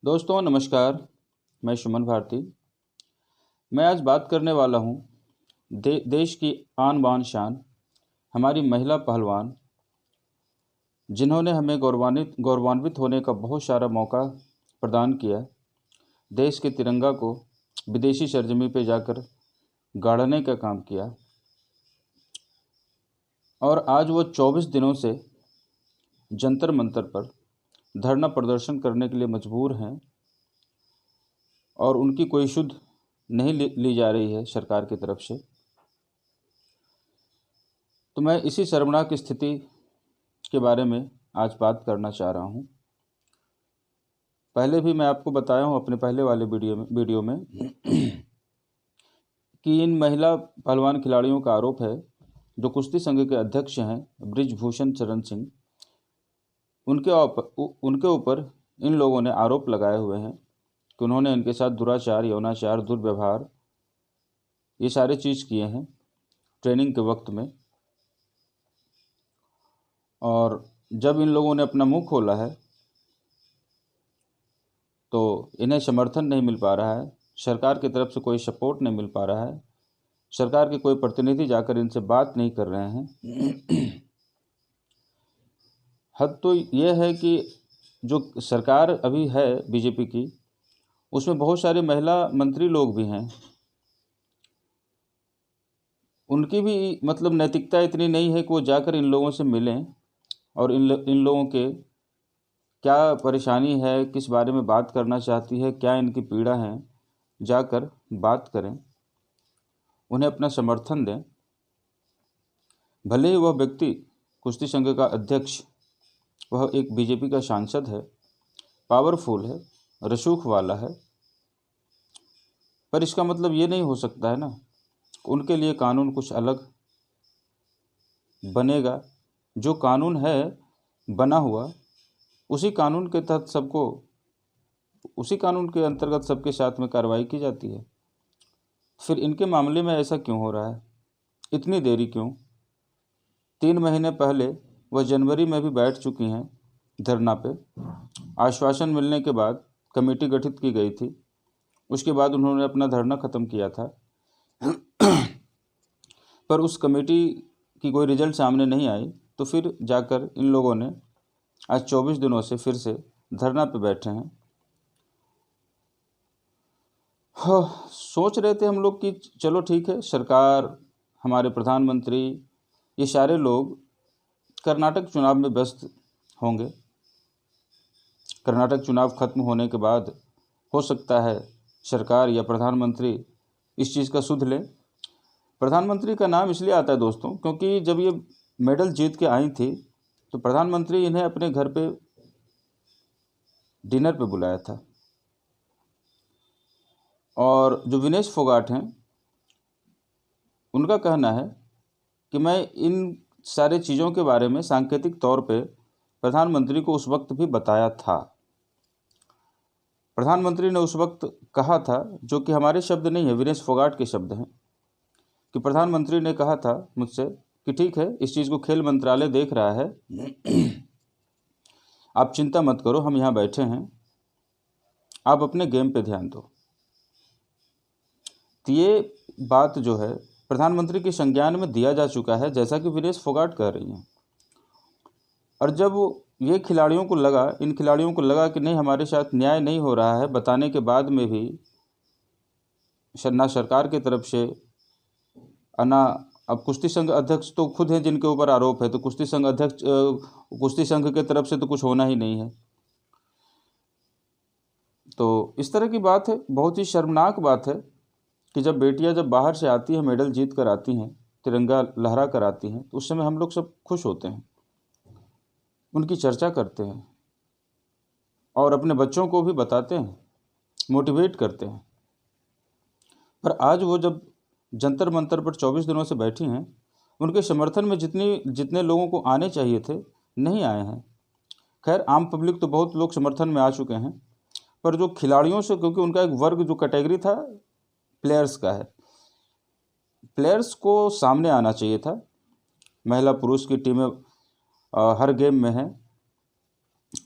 दोस्तों नमस्कार। मैं सुमन भारती। मैं आज बात करने वाला हूँ देश की आन बान शान हमारी महिला पहलवान, जिन्होंने हमें गौरवान्वित होने का बहुत सारा मौका प्रदान किया। देश के तिरंगा को विदेशी सरजमी पे जाकर गाड़ने का काम किया और आज वो 24 दिनों से जंतर मंतर पर धरना प्रदर्शन करने के लिए मजबूर हैं और उनकी कोई शुद्ध नहीं ली जा रही है सरकार की तरफ से। तो मैं इसी शर्मनाक स्थिति के बारे में आज बात करना चाह रहा हूँ। पहले भी मैं आपको बताया हूँ अपने पहले वाले वीडियो में कि इन महिला पहलवान खिलाड़ियों का आरोप है, जो कुश्ती संघ के अध्यक्ष हैं बृजभूषण शरण सिंह, उनके ऊपर इन लोगों ने आरोप लगाए हुए हैं कि उन्होंने इनके साथ दुराचार, यौनाचार, दुर्व्यवहार, ये सारे चीज़ किए हैं ट्रेनिंग के वक्त में। और जब इन लोगों ने अपना मुंह खोला है तो इन्हें समर्थन नहीं मिल पा रहा है, सरकार की तरफ से कोई सपोर्ट नहीं मिल पा रहा है, सरकार के कोई प्रतिनिधि जाकर इनसे बात नहीं कर रहे हैं। हद तो यह है कि जो सरकार अभी है बीजेपी की, उसमें बहुत सारे महिला मंत्री लोग भी हैं। उनकी भी मतलब नैतिकता इतनी नहीं है कि वो जाकर इन लोगों से मिलें और इन लोगों के क्या परेशानी है, किस बारे में बात करना चाहती है, क्या इनकी पीड़ा है, जाकर बात करें, उन्हें अपना समर्थन दें। भले ही वह व्यक्ति कुश्ती संघ का अध्यक्ष, वह एक बीजेपी का सांसद है, पावरफुल है, रसूख वाला है, पर इसका मतलब ये नहीं हो सकता है ना, उनके लिए कानून कुछ अलग बनेगा। जो कानून है बना हुआ, उसी कानून के तहत उसी कानून के अंतर्गत सबके साथ में कार्रवाई की जाती है। फिर इनके मामले में ऐसा क्यों हो रहा है, इतनी देरी क्यों? 3 महीने पहले वह जनवरी में भी बैठ चुकी हैं धरना पे। आश्वासन मिलने के बाद कमेटी गठित की गई थी, उसके बाद उन्होंने अपना धरना ख़त्म किया था। पर उस कमेटी की कोई रिजल्ट सामने नहीं आई, तो फिर जाकर इन लोगों ने आज 24 दिनों से फिर से धरना पे बैठे हैं। हाँ, सोच रहे थे हम लोग कि चलो ठीक है, सरकार, हमारे प्रधानमंत्री, ये सारे लोग कर्नाटक चुनाव में व्यस्त होंगे। कर्नाटक चुनाव खत्म होने के बाद हो सकता है सरकार या प्रधानमंत्री इस चीज़ का सुध लें। प्रधानमंत्री का नाम इसलिए आता है दोस्तों, क्योंकि जब ये मेडल जीत के आई थी तो प्रधानमंत्री इन्हें अपने घर पे डिनर पे बुलाया था। और जो विनेश फोगाट हैं, उनका कहना है कि मैं इन सारे चीज़ों के बारे में सांकेतिक तौर पे प्रधानमंत्री को उस वक्त भी बताया था। प्रधानमंत्री ने उस वक्त कहा था, जो कि हमारे शब्द नहीं है, विनेश फोगाट के शब्द हैं, कि प्रधानमंत्री ने कहा था मुझसे कि ठीक है, इस चीज़ को खेल मंत्रालय देख रहा है, आप चिंता मत करो, हम यहाँ बैठे हैं, आप अपने गेम पे ध्यान दो। तो ये बात जो है प्रधानमंत्री के संज्ञान में दिया जा चुका है, जैसा कि विनेश फोगाट कह रही हैं। और जब इन खिलाड़ियों को लगा कि नहीं, हमारे साथ न्याय नहीं हो रहा है, बताने के बाद में भी ना सरकार की तरफ से अब कुश्ती संघ अध्यक्ष तो खुद हैं जिनके ऊपर आरोप है, तो कुश्ती संघ के तरफ से तो कुछ होना ही नहीं है। तो इस तरह की बात है, बहुत ही शर्मनाक बात है कि जब बेटियां बाहर से आती हैं, मेडल जीत कर आती हैं, तिरंगा लहरा कर आती हैं, तो उस समय हम लोग सब खुश होते हैं, उनकी चर्चा करते हैं और अपने बच्चों को भी बताते हैं, मोटिवेट करते हैं। पर आज वो जब जंतर मंतर पर 24 दिनों से बैठी हैं, उनके समर्थन में जितने लोगों को आने चाहिए थे, नहीं आए हैं। खैर, आम पब्लिक तो बहुत लोग समर्थन में आ चुके हैं, पर जो खिलाड़ियों से, क्योंकि उनका एक वर्ग जो कैटेगरी था प्लेयर्स का है, प्लेयर्स को सामने आना चाहिए था। महिला पुरुष की टीमें हर गेम में हैं,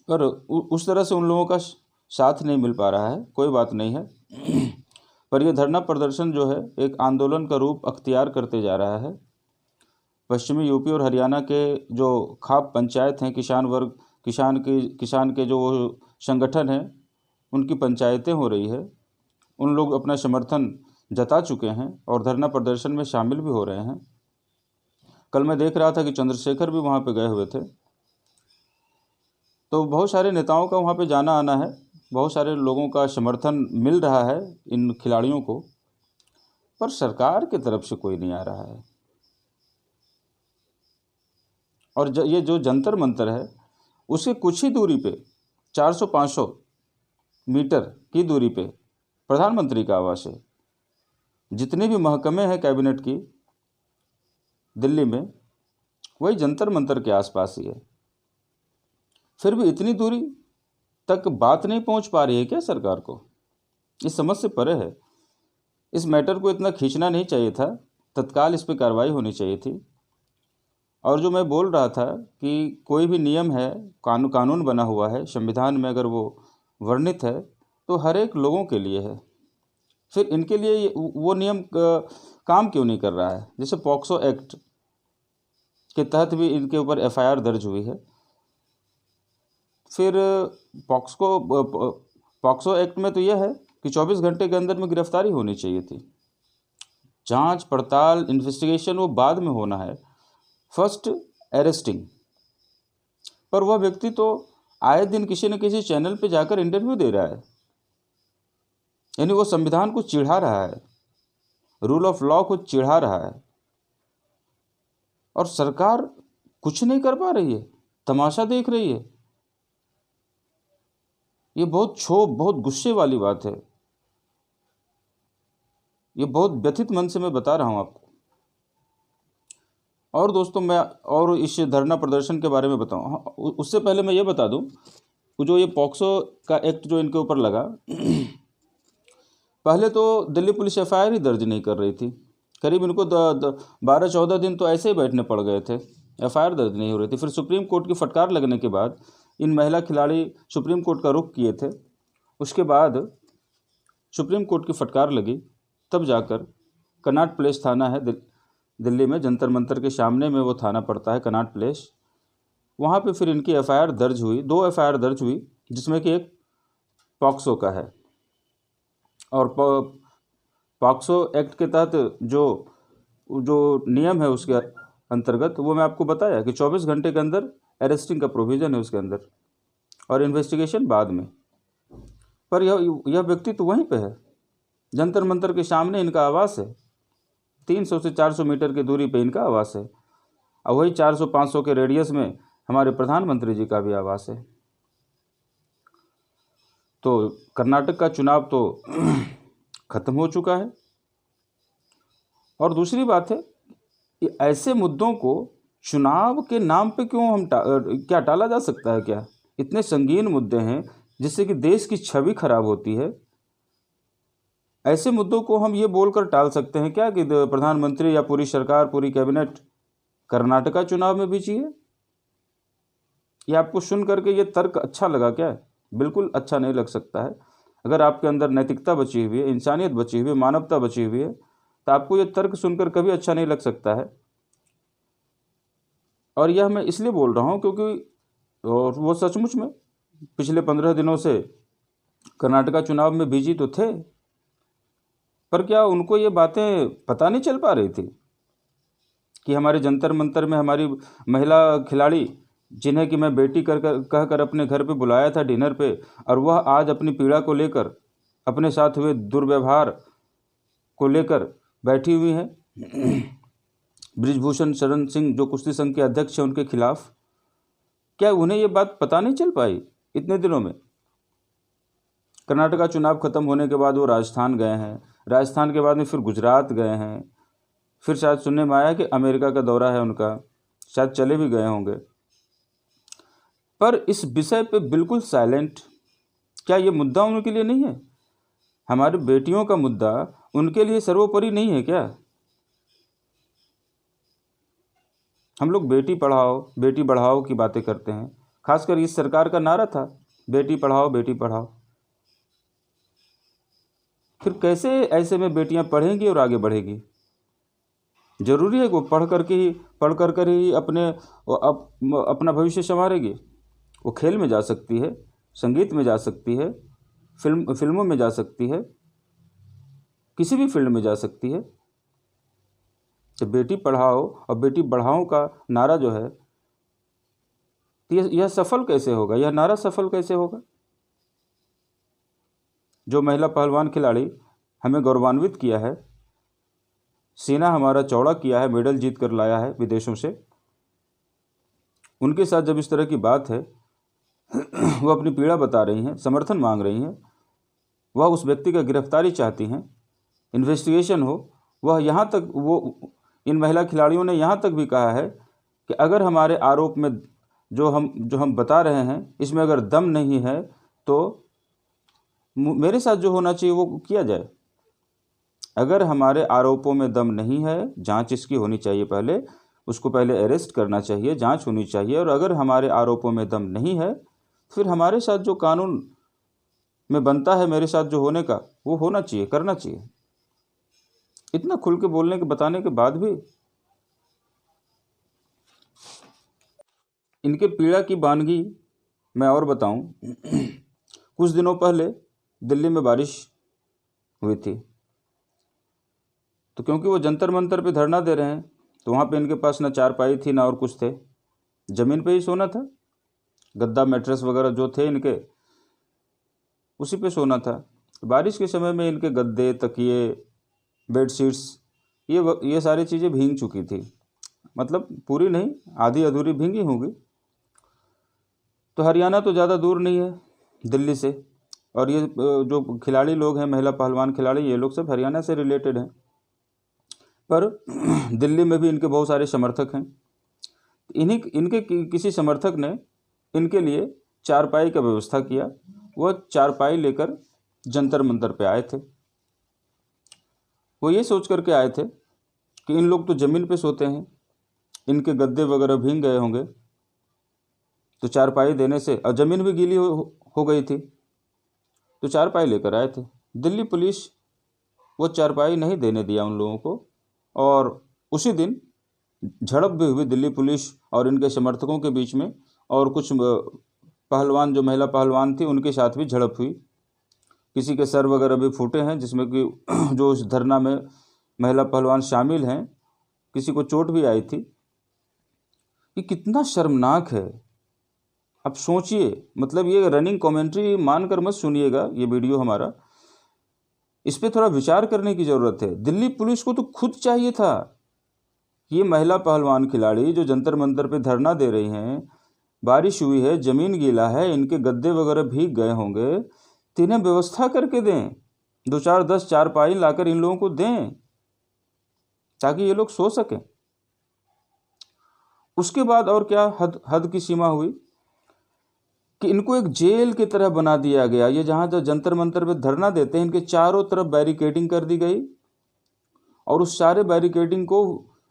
पर उस तरह से उन लोगों का साथ नहीं मिल पा रहा है, कोई बात नहीं है, पर यह धरना प्रदर्शन जो है एक आंदोलन का रूप अख्तियार करते जा रहा है। पश्चिमी यूपी और हरियाणा के जो खाप पंचायत हैं, किसान के जो संगठन हैं, उनकी पंचायतें हो रही है, उन लोग अपना समर्थन जता चुके हैं और धरना प्रदर्शन में शामिल भी हो रहे हैं। कल मैं देख रहा था कि चंद्रशेखर भी वहाँ पे गए हुए थे। तो बहुत सारे नेताओं का वहाँ पे जाना आना है, बहुत सारे लोगों का समर्थन मिल रहा है इन खिलाड़ियों को, पर सरकार की तरफ से कोई नहीं आ रहा है। और ये जो जंतर मंतर है, उसके कुछ ही दूरी पे 400-500 मीटर की दूरी पे प्रधानमंत्री का आवास है। जितने भी महकमे हैं कैबिनेट की दिल्ली में, वही जंतर मंतर के आसपास ही है। फिर भी इतनी दूरी तक बात नहीं पहुंच पा रही है क्या सरकार को? इस समझ से परे है। इस मैटर को इतना खींचना नहीं चाहिए था, तत्काल इस पर कार्रवाई होनी चाहिए थी। और जो मैं बोल रहा था कि कोई भी नियम है, कानून बना हुआ है संविधान में, अगर वो वर्णित है तो हर एक लोगों के लिए है। फिर इनके लिए वो नियम काम क्यों नहीं कर रहा है? जैसे पॉक्सो एक्ट के तहत भी इनके ऊपर एफआईआर दर्ज हुई है। फिर पॉक्सो एक्ट में तो यह है कि 24 घंटे के अंदर में गिरफ्तारी होनी चाहिए थी। जांच पड़ताल इन्वेस्टिगेशन वो बाद में होना है, फर्स्ट अरेस्टिंग। पर वह व्यक्ति तो आए दिन किसी न किसी चैनल पे जाकर इंटरव्यू दे रहा है, यानी वो संविधान को चिढ़ा रहा है, रूल ऑफ लॉ को चिढ़ा रहा है, और सरकार कुछ नहीं कर पा रही है, तमाशा देख रही है। ये बहुत गुस्से वाली बात है। ये बहुत व्यथित मन से मैं बता रहा हूँ आपको। और दोस्तों, मैं और इस धरना प्रदर्शन के बारे में बताऊँ, उससे पहले मैं ये बता दूँ, जो ये पॉक्सो का एक्ट जो इनके ऊपर लगा, पहले तो दिल्ली पुलिस एफआईआर ही दर्ज नहीं कर रही थी। करीब इनको 12-14 दिन तो ऐसे ही बैठने पड़ गए थे, एफआईआर दर्ज नहीं हो रही थी। फिर सुप्रीम कोर्ट की फटकार लगने के बाद इन महिला खिलाड़ी सुप्रीम कोर्ट का रुख किए थे। उसके बाद सुप्रीम कोर्ट की फटकार लगी, तब जाकर कनॉट प्लेस थाना है दिल्ली में, जंतर मंतर के सामने में वो थाना पड़ता है, कनॉट प्लेस। वहाँ पे फिर इनकी एफआईआर दर्ज हुई, 2 एफआईआर दर्ज हुई, जिसमें कि एक पॉक्सो का है। और पॉक्सो एक्ट के तहत जो नियम है उसके अंतर्गत, वो मैं आपको बताया कि 24 घंटे के अंदर अरेस्टिंग का प्रोविज़न है उसके अंदर, और इन्वेस्टिगेशन बाद में। पर यह व्यक्ति तो वहीं पे है, जंतर मंतर के सामने इनका आवास है। 300 से 400 मीटर की दूरी पे इनका आवास है, और वही 400-500 के रेडियस में हमारे प्रधानमंत्री जी का भी आवास है। तो कर्नाटक का चुनाव तो खत्म हो चुका है। और दूसरी बात है कि ऐसे मुद्दों को चुनाव के नाम पे क्यों क्या टाला जा सकता है क्या? इतने संगीन मुद्दे हैं जिससे कि देश की छवि खराब होती है। ऐसे मुद्दों को हम ये बोलकर टाल सकते हैं क्या कि प्रधानमंत्री या पूरी सरकार, पूरी कैबिनेट कर्नाटका चुनाव में भी चाहिए? ये आपको सुन करके ये तर्क अच्छा लगा क्या? बिल्कुल अच्छा नहीं लग सकता है। अगर आपके अंदर नैतिकता बची हुई है, इंसानियत बची हुई है, मानवता बची हुई है, तो आपको ये तर्क सुनकर कभी अच्छा नहीं लग सकता है। और यह मैं इसलिए बोल रहा हूँ क्योंकि और वो सचमुच में पिछले 15 दिनों से कर्नाटका चुनाव में बिजी तो थे, पर क्या उनको ये बातें पता नहीं चल पा रही थी कि हमारे जंतर मंतर में हमारी महिला खिलाड़ी, जिन्हें कि मैं बेटी कहकर अपने घर पे बुलाया था डिनर पे, और वह आज अपनी पीड़ा को लेकर, अपने साथ हुए दुर्व्यवहार को लेकर बैठी हुई हैं। बृजभूषण शरण सिंह जो कुश्ती संघ के अध्यक्ष हैं, उनके खिलाफ, क्या उन्हें ये बात पता नहीं चल पाई इतने दिनों में? कर्नाटका चुनाव खत्म होने के बाद वो राजस्थान गए हैं, राजस्थान के बाद में फिर गुजरात गए हैं, फिर शायद सुनने में आया कि अमेरिका का दौरा है उनका, शायद चले भी गए होंगे। पर इस विषय पे बिल्कुल साइलेंट। क्या ये मुद्दा उनके लिए नहीं है? हमारी बेटियों का मुद्दा उनके लिए सर्वोपरि नहीं है क्या? हम लोग बेटी पढ़ाओ बेटी बढ़ाओ की बातें करते हैं, खासकर इस सरकार का नारा था बेटी पढ़ाओ बेटी पढ़ाओ। फिर कैसे ऐसे में बेटियां पढ़ेंगी और आगे बढ़ेगी? जरूरी है कि वो पढ़ कर ही अपना भविष्य संवारेगी। वो खेल में जा सकती है, संगीत में जा सकती है, फिल्मों में जा सकती है, किसी भी फील्ड में जा सकती है। तो बेटी पढ़ाओ और बेटी बढ़ाओ का नारा जो है, यह सफल कैसे होगा? यह नारा सफल कैसे होगा? जो महिला पहलवान खिलाड़ी हमें गौरवान्वित किया है, सीना हमारा चौड़ा किया है, मेडल जीत कर लाया है विदेशों से, उनके साथ जब इस तरह की बात है, वो अपनी पीड़ा बता रही हैं, समर्थन मांग रही हैं, वह उस व्यक्ति का गिरफ्तारी चाहती हैं, इन्वेस्टिगेशन हो, वह यहाँ तक इन महिला खिलाड़ियों ने यहाँ तक भी कहा है कि अगर हमारे आरोप में जो हम बता रहे हैं इसमें अगर दम नहीं है तो मेरे साथ जो होना चाहिए वो किया जाए। अगर हमारे आरोपों में दम नहीं है, जांच इसकी होनी चाहिए, पहले उसको पहले अरेस्ट करना चाहिए, जांच होनी चाहिए, और अगर हमारे आरोपों में दम नहीं है फिर हमारे साथ जो कानून में बनता है मेरे साथ जो होने का, वो होना चाहिए, करना चाहिए। इतना खुल के बोलने के बताने के बाद भी इनके पीड़ा की बानगी मैं और बताऊं। कुछ दिनों पहले दिल्ली में बारिश हुई थी, तो क्योंकि वो जंतर मंतर पे धरना दे रहे हैं तो वहाँ पे इनके पास ना चारपाई थी ना और कुछ थे, ज़मीन पे ही सोना था, गद्दा मैट्रेस वगैरह जो थे इनके उसी पे सोना था। बारिश के समय में इनके गद्दे, तकिए, बेडशीट्स, ये सारी चीज़ें भीग चुकी थी, मतलब पूरी नहीं, आधी अधूरी भींगी होंगी। तो हरियाणा तो ज़्यादा दूर नहीं है दिल्ली से, और ये जो खिलाड़ी लोग हैं, महिला पहलवान खिलाड़ी, ये लोग सब हरियाणा से रिलेटेड हैं, पर दिल्ली में भी इनके बहुत सारे समर्थक हैं। इनके किसी समर्थक ने इनके लिए चारपाई का व्यवस्था किया। वह चारपाई लेकर जंतर मंतर पे आए थे। वो ये सोच करके आए थे कि इन लोग तो ज़मीन पे सोते हैं, इनके गद्दे वगैरह भीग गए होंगे, तो चारपाई देने से, और ज़मीन भी गीली हो गई थी, तो चारपाई लेकर आए थे। दिल्ली पुलिस वो चारपाई नहीं देने दिया उन लोगों को, और उसी दिन झड़प भी हुई दिल्ली पुलिस और इनके समर्थकों के बीच में, और कुछ पहलवान, जो महिला पहलवान थी, उनके साथ भी झड़प हुई। किसी के सर वगैरह भी फूटे हैं, जिसमें कि जो उस धरना में महिला पहलवान शामिल हैं, किसी को चोट भी आई थी। ये कितना शर्मनाक है, अब सोचिए। मतलब ये रनिंग कमेंट्री मानकर मत सुनिएगा ये वीडियो हमारा, इस पर थोड़ा विचार करने की ज़रूरत है। दिल्ली पुलिस को तो खुद चाहिए था, ये महिला पहलवान खिलाड़ी जो जंतर मंतर पे धरना दे रही हैं, बारिश हुई है, ज़मीन गीला है, इनके गद्दे वगैरह भीग गए होंगे, तो इन्हें व्यवस्था करके दें, 2-4-10 चारपाई लाकर इन लोगों को दें ताकि ये लोग सो सकें। उसके बाद और क्या हद की सीमा हुई कि इनको एक जेल की तरह बना दिया गया। ये जहाँ जंतर मंतर पे धरना देते हैं, इनके चारों तरफ बैरिकेडिंग कर दी गई, और उस सारे बैरिकेडिंग को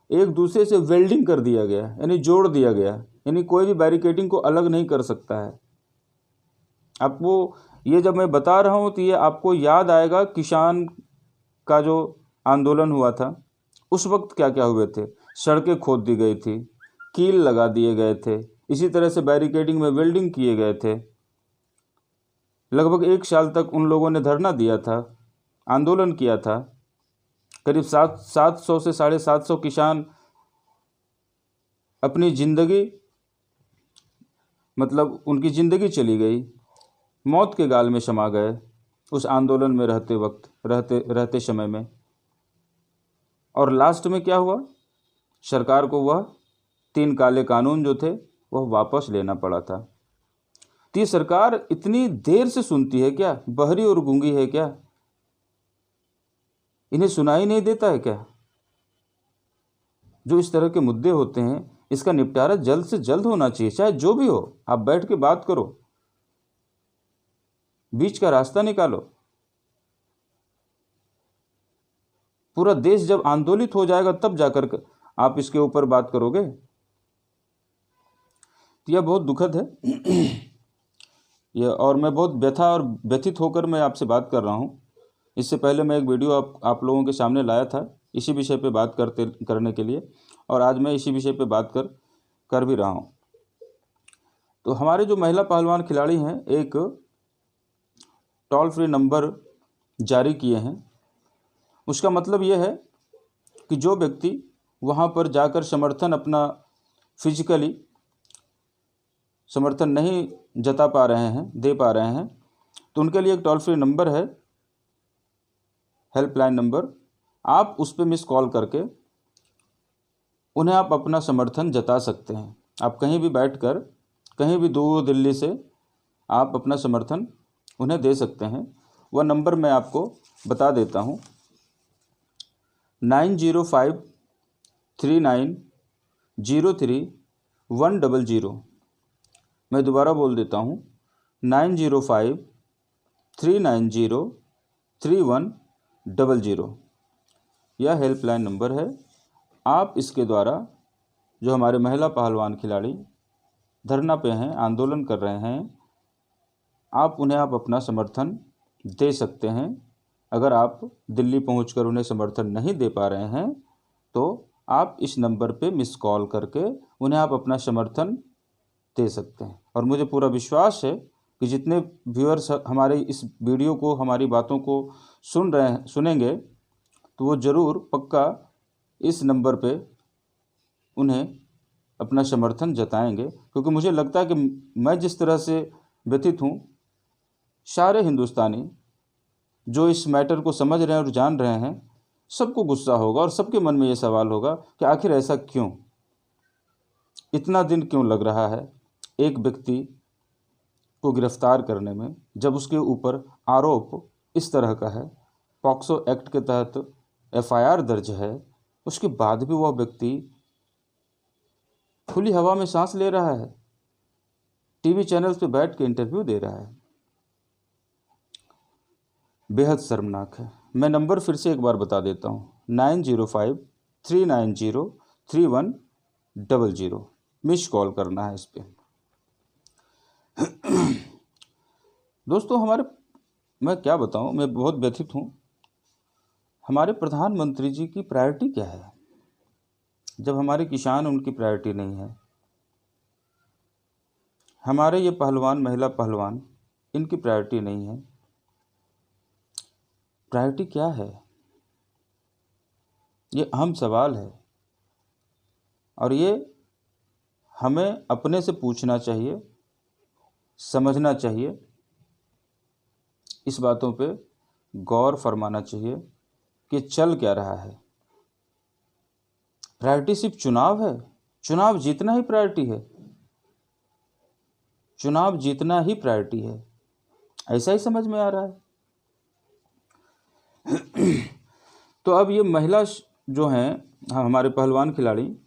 एक दूसरे से वेल्डिंग कर दिया गया, यानी जोड़ दिया गया, यानी कोई भी बैरिकेडिंग को अलग नहीं कर सकता है। आपको ये जब मैं बता रहा हूँ तो ये आपको याद आएगा किसान का जो आंदोलन हुआ था, उस वक्त क्या क्या हुए थे। सड़कें खोद दी गई थी, कील लगा दिए गए थे, इसी तरह से बैरिकेडिंग में वेल्डिंग किए गए थे। लगभग 1 साल तक उन लोगों ने धरना दिया था, आंदोलन किया था। करीब 700 से 750 किसान अपनी ज़िंदगी, मतलब उनकी ज़िंदगी चली गई, मौत के गाल में समा गए उस आंदोलन में रहते समय में। और लास्ट में क्या हुआ, सरकार को वह 3 काले कानून जो थे वह वापस लेना पड़ा था। तो ये सरकार इतनी देर से सुनती है क्या? बहरी और गूंगी है क्या? इन्हें सुनाई नहीं देता है क्या? जो इस तरह के मुद्दे होते हैं, इसका निपटारा जल्द से जल्द होना चाहिए, चाहे जो भी हो। आप बैठ के बात करो, बीच का रास्ता निकालो। पूरा देश जब आंदोलित हो जाएगा तब जाकर आप इसके ऊपर बात करोगे। तो यह बहुत दुखद है। यह, और मैं बहुत व्यथा और व्यथित होकर मैं आपसे बात कर रहा हूँ। इससे पहले मैं एक वीडियो आप लोगों के सामने लाया था इसी विषय पे बात करने के लिए, और आज मैं इसी विषय पे बात कर भी रहा हूँ। तो हमारे जो महिला पहलवान खिलाड़ी हैं एक टोल फ्री नंबर जारी किए हैं। उसका मतलब ये है कि जो व्यक्ति वहाँ पर जाकर समर्थन अपना फिजिकली समर्थन नहीं जता पा रहे हैं, दे पा रहे हैं, तो उनके लिए एक टोल फ्री नंबर है, हेल्पलाइन नंबर। आप उस पर मिस कॉल करके उन्हें आप अपना समर्थन जता सकते हैं। आप कहीं भी बैठकर, कहीं भी दूर दिल्ली से आप अपना समर्थन उन्हें दे सकते हैं। वह नंबर मैं आपको बता देता हूँ, 9053903100। मैं दोबारा बोल देता हूँ, 9053903100। यह हेल्पलाइन नंबर है। आप इसके द्वारा जो हमारे महिला पहलवान खिलाड़ी धरना पे हैं, आंदोलन कर रहे हैं, आप उन्हें अपना समर्थन दे सकते हैं। अगर आप दिल्ली पहुंचकर उन्हें समर्थन नहीं दे पा रहे हैं तो आप इस नंबर पे मिस कॉल करके उन्हें आप अपना समर्थन दे सकते हैं। और मुझे पूरा विश्वास है कि जितने व्यूअर्स हमारे इस वीडियो को, हमारी बातों को सुनेंगे तो वो ज़रूर पक्का इस नंबर पे उन्हें अपना समर्थन जताएंगे। क्योंकि मुझे लगता है कि मैं जिस तरह से व्यथित हूँ, सारे हिंदुस्तानी जो इस मैटर को समझ रहे हैं और जान रहे हैं, सबको गुस्सा होगा और सबके मन में ये सवाल होगा कि आखिर ऐसा क्यों, इतना दिन क्यों लग रहा है एक व्यक्ति को गिरफ्तार करने में, जब उसके ऊपर आरोप इस तरह का है, पॉक्सो एक्ट के तहत FIR दर्ज है, उसके बाद भी वह व्यक्ति खुली हवा में सांस ले रहा है, टीवी चैनल्स पे बैठ के इंटरव्यू दे रहा है। बेहद शर्मनाक है। मैं नंबर फिर से एक बार बता देता हूँ, 9053903100। मिस कॉल करना है इस पर। दोस्तों मैं क्या बताऊँ, मैं बहुत व्यथित हूँ। हमारे प्रधानमंत्री जी की प्रायोरिटी क्या है जब हमारे किसान उनकी प्रायोरिटी नहीं है? हमारे ये पहलवान, महिला पहलवान, इनकी प्रायोरिटी नहीं है। प्रायोरिटी क्या है? ये अहम सवाल है और ये हमें अपने से पूछना चाहिए, समझना चाहिए, इस बातों पे गौर फरमाना चाहिए कि चल क्या रहा है। प्रायोरिटी सिर्फ चुनाव है? चुनाव जीतना ही प्रायोरिटी है? चुनाव जीतना ही प्रायोरिटी है, ऐसा ही समझ में आ रहा है। तो अब ये महिला जो हैं, हमारे पहलवान खिलाड़ी,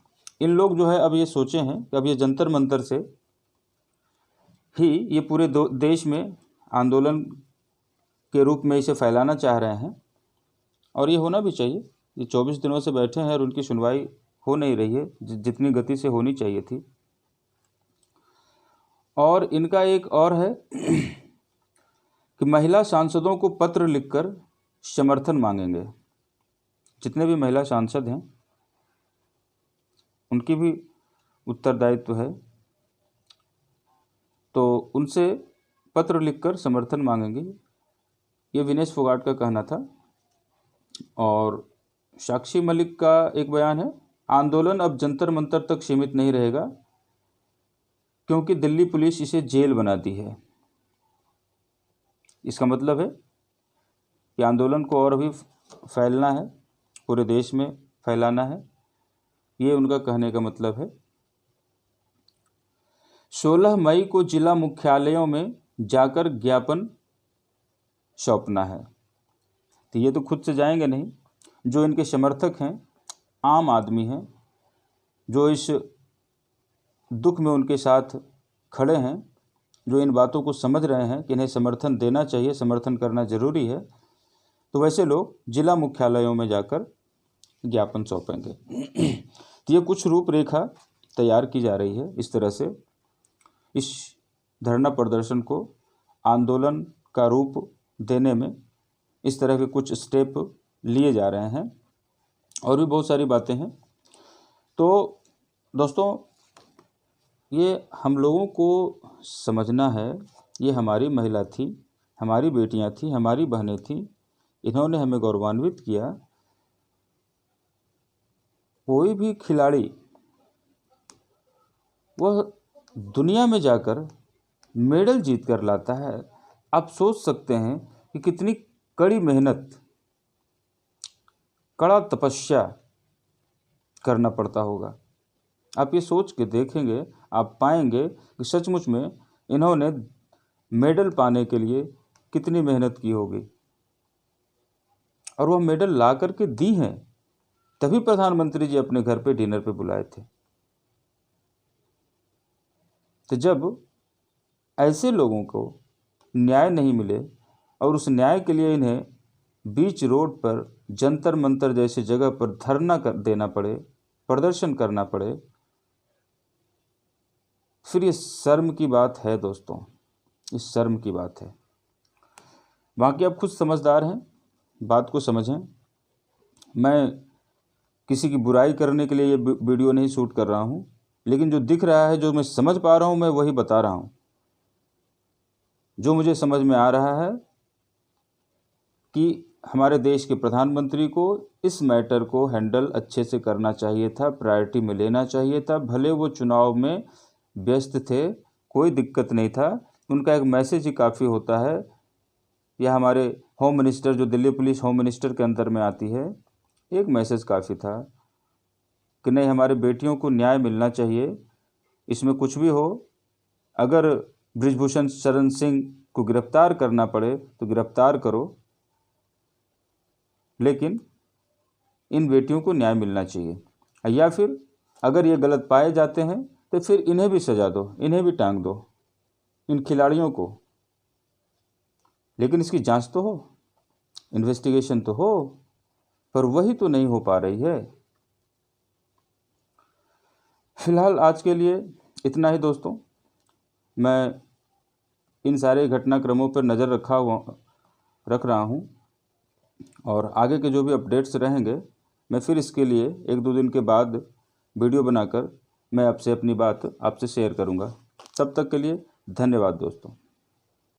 इन लोग जो है अब ये सोचे हैं कि अब ये जंतर मंतर से ही ये पूरे देश में आंदोलन के रूप में इसे फैलाना चाह रहे हैं। और ये होना भी चाहिए। ये 24 दिनों से बैठे हैं और उनकी सुनवाई हो नहीं रही है जितनी गति से होनी चाहिए थी। और इनका एक और है कि महिला सांसदों को पत्र लिखकर समर्थन मांगेंगे। जितने भी महिला सांसद हैं उनकी भी उत्तरदायित्व है, तो उनसे पत्र लिखकर समर्थन मांगेंगे। ये विनेश फोगाट का कहना था। और साक्षी मलिक का एक बयान है, आंदोलन अब जंतर मंतर तक सीमित नहीं रहेगा क्योंकि दिल्ली पुलिस इसे जेल बनाती है। इसका मतलब है कि आंदोलन को और भी फैलना है, पूरे देश में फैलाना है, ये उनका कहने का मतलब है। 16 मई को जिला मुख्यालयों में जाकर ज्ञापन सौंपना है। तो ये तो खुद से जाएंगे नहीं, जो इनके समर्थक हैं, आम आदमी हैं, जो इस दुख में उनके साथ खड़े हैं, जो इन बातों को समझ रहे हैं कि इन्हें समर्थन देना चाहिए, समर्थन करना ज़रूरी है, तो वैसे लोग जिला मुख्यालयों में जाकर ज्ञापन सौंपेंगे। तो ये कुछ रूपरेखा तैयार की जा रही है। इस तरह से इस धरना प्रदर्शन को आंदोलन का रूप देने में इस तरह के कुछ स्टेप लिए जा रहे हैं और भी बहुत सारी बातें हैं। तो दोस्तों, ये हम लोगों को समझना है, ये हमारी महिला थी, हमारी बेटियां थी, हमारी बहनें थी, इन्होंने हमें गौरवान्वित किया। कोई भी खिलाड़ी वह दुनिया में जाकर मेडल जीत कर लाता है। आप सोच सकते हैं कि कितनी कड़ी मेहनत, कड़ा तपस्या करना पड़ता होगा। आप ये सोच के देखेंगे, आप पाएंगे कि सचमुच में इन्होंने मेडल पाने के लिए कितनी मेहनत की होगी और वह मेडल ला करके दी हैं। तभी प्रधानमंत्री जी अपने घर पे डिनर पे बुलाए थे। तो जब ऐसे लोगों को न्याय नहीं मिले और उस न्याय के लिए इन्हें बीच रोड पर जंतर मंतर जैसी जगह पर धरना देना पड़े, प्रदर्शन करना पड़े, फिर ये शर्म की बात है दोस्तों, इस शर्म की बात है। बाकी आप खुद समझदार हैं, बात को समझें। मैं किसी की बुराई करने के लिए ये वीडियो नहीं शूट कर रहा हूँ, लेकिन जो दिख रहा है, जो मैं समझ पा रहा हूँ, मैं वही बता रहा हूँ। जो मुझे समझ में आ रहा है कि हमारे देश के प्रधानमंत्री को इस मैटर को हैंडल अच्छे से करना चाहिए था, प्रायोरिटी में लेना चाहिए था। भले वो चुनाव में व्यस्त थे, कोई दिक्कत नहीं था, उनका एक मैसेज ही काफ़ी होता है। या हमारे होम मिनिस्टर, जो दिल्ली पुलिस होम मिनिस्टर के अंदर में आती है, एक मैसेज काफ़ी था कि नहीं, हमारे बेटियों को न्याय मिलना चाहिए। इसमें कुछ भी हो, अगर बृजभूषण शरण सिंह को गिरफ्तार करना पड़े तो गिरफ्तार करो, लेकिन इन बेटियों को न्याय मिलना चाहिए। या फिर अगर ये गलत पाए जाते हैं तो फिर इन्हें भी सजा दो, इन्हें भी टांग दो, इन खिलाड़ियों को। लेकिन इसकी जांच तो हो, इन्वेस्टिगेशन तो हो, पर वही तो नहीं हो पा रही है। फिलहाल आज के लिए इतना ही दोस्तों। मैं इन सारे घटनाक्रमों पर नज़र रख रहा हूँ और आगे के जो भी अपडेट्स रहेंगे, मैं फिर इसके लिए 1-2 दिन के बाद वीडियो बनाकर मैं आपसे अपनी बात आपसे शेयर करूँगा। तब तक के लिए धन्यवाद दोस्तों।